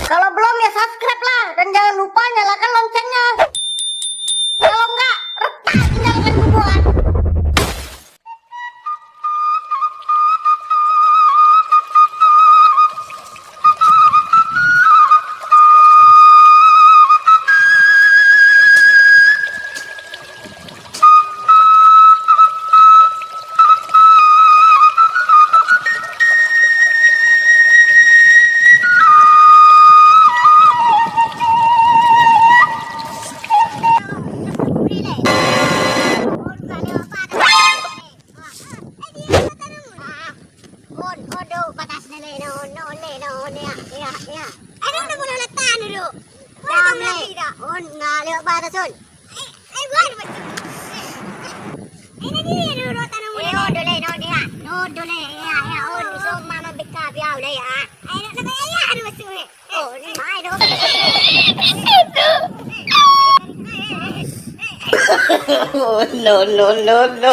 Kalau belum ya subscribe lah dan jangan lupa nyalakan loncengnya. Kalau enggak, retak tinggalkan bubuan. No, no, no, no.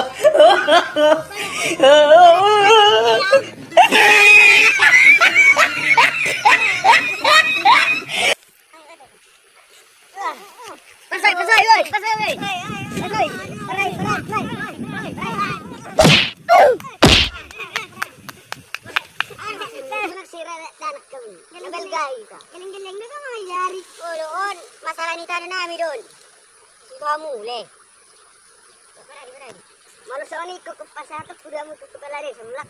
Masalah ni tanah nami don. Kamu le. Malu soal ni ke pasar tu sudah mau ke kepala desa melak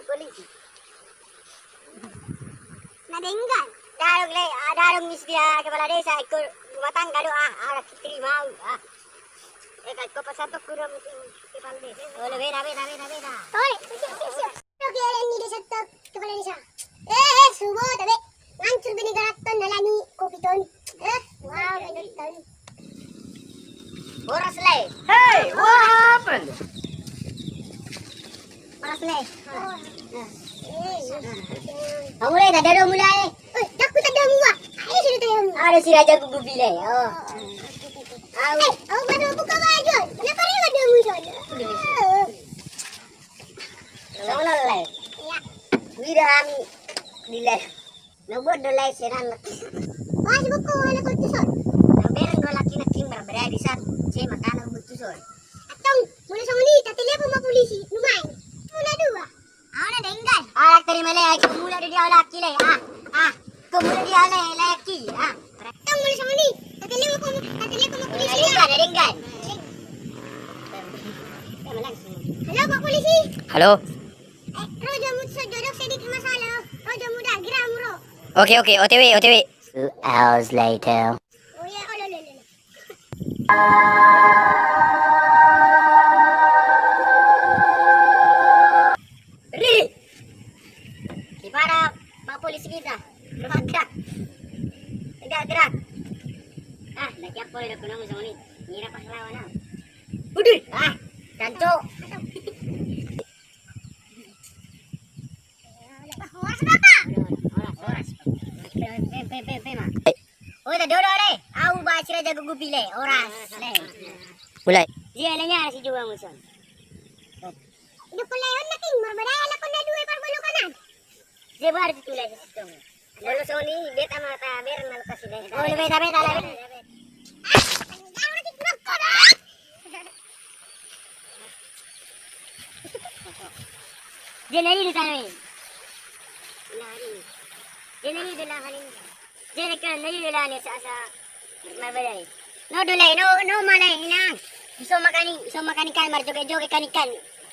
polisi. Nadenggan. Darung le, darung misdia kepala desa ikut rumah tangga doa. Ada terima. Kau pasar tu sudah mau kepala desa. Oh, beda. Tole, siap. Oke, ini desa tu kepala desa. Subuh tapi ngancur bini garaton nalani kopi ton. Wow, ini ton. Boras le. Hey, what happened? Boras le. Kamu le, tak ada mulai. Takut tak ada muak. Ayo sudah tahu. Ada si raja gugupi le. Oh. Aku baru buka baju. Kenapa ni ada mujon? Soalnya le. Ya. Wirami dile. Nobod dole seran. Masih buku anak kutuson. Bereng golak kina berbeda di saat saya makan kutuson. Atong, mulai sama ni, tak telepon sama polisi. Lumai. Mula dua. Ana denggan. Anak terima le, aku mula dia laki le. Kemula dia laki. Atong mulai sama ni, tak telepon sama polisi. Denggan. Halo Pak Polisi. Halo. Roja muda jodoh sedikit masalah. Roja muda geram bro. Okay, OTW. 2 hours later. Oh ya, lo. Gimana Pak Polisi kita? Gerak. Tegak. Lagi apa yang aku nama sama ni? Ngira pahlawan ah. Udah. Danco. Oh, dah doro le. Au baca raja gugupi le. Oras le. Mulai. Dia lenya si juga muson. Itu pelayan naking berbedaya lakon na dua parbalo kanan. Dia baru itu le situ. Lalu soni beta mata ber mal kasih le. Oh, beta le. Dia lari di sana ni. Dia lari di lah halin. Dia kan lari di lah ni sa mabelai. No dulai, no malai inang. Iso makan ikan joget ikan.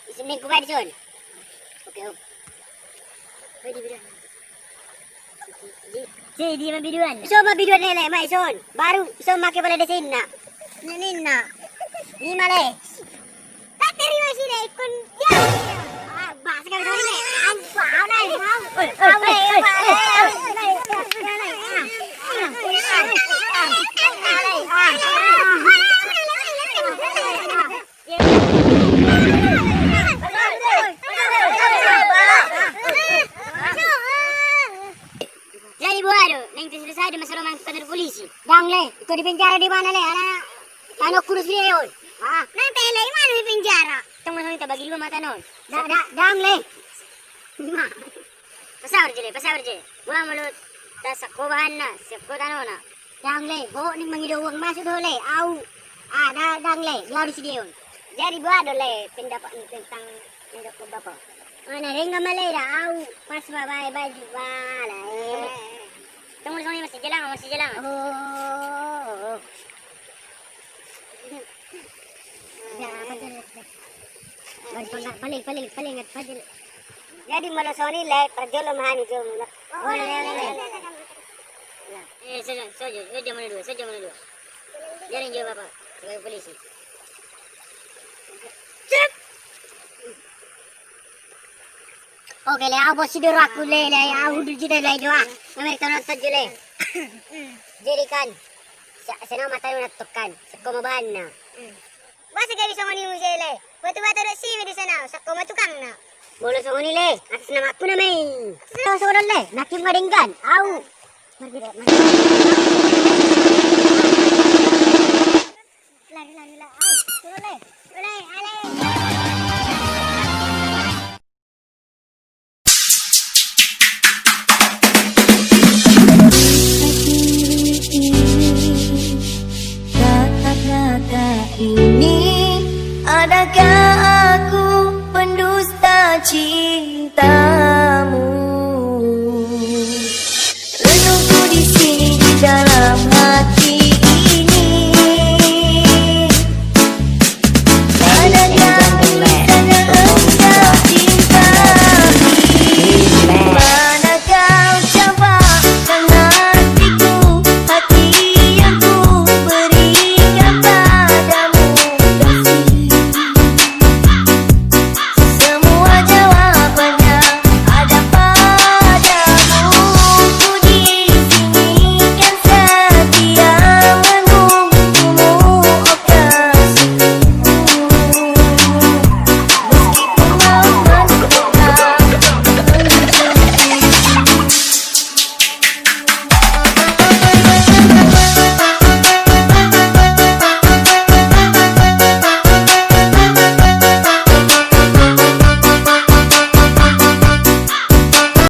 Isinin ko di son. Okay. Pwede bidan. Di mabiduan. Iso mabiduan nila, mai son. Baru iso make pala desin na. Nanin na. Ni malai. Tak terima sila ikon. Bahasa kami sorry le. Ampau nai. Jadi buado, neng selesai di masalah kantor polisi. Dang le, ikut di penjara di mana le? Ano kurus dia yon? Nanti le mana di penjara? Tunggu kita bagi dua mata non. Dang le. Pasawar je. Gua mulut Tas ako bahan na. Siap ko tanong na. Yang le, bo ning mangiduwang masuk dole. Au. Dang le. Diaw di sidiyon. Jadi buat dole. Pendapat tentang pindah ko bapa. Ana ring malay dah. Au. Pas bye baju wala. Tunggu sini masih jalan. Oh. Ya, paling. Jadi malah Sony le, perjolo mahani jom. Oh, saja mana dua. Jangan jawab apa, sebagai polisi. Cep. Oke le, aku sidur aku le, aku dulu le doa. Amerika nak saja le. Jadi kan, saya mata yang natukan, sekolah bahan na. Basta kayo sa mga niyo siya le. Batu-batu na simi di sana, sa kumatukang na. Bola sa mga nile, atas nama aku na may. Atas sa mga le, nakim maringgan. Au. Lari. Au, suruh le. Ale.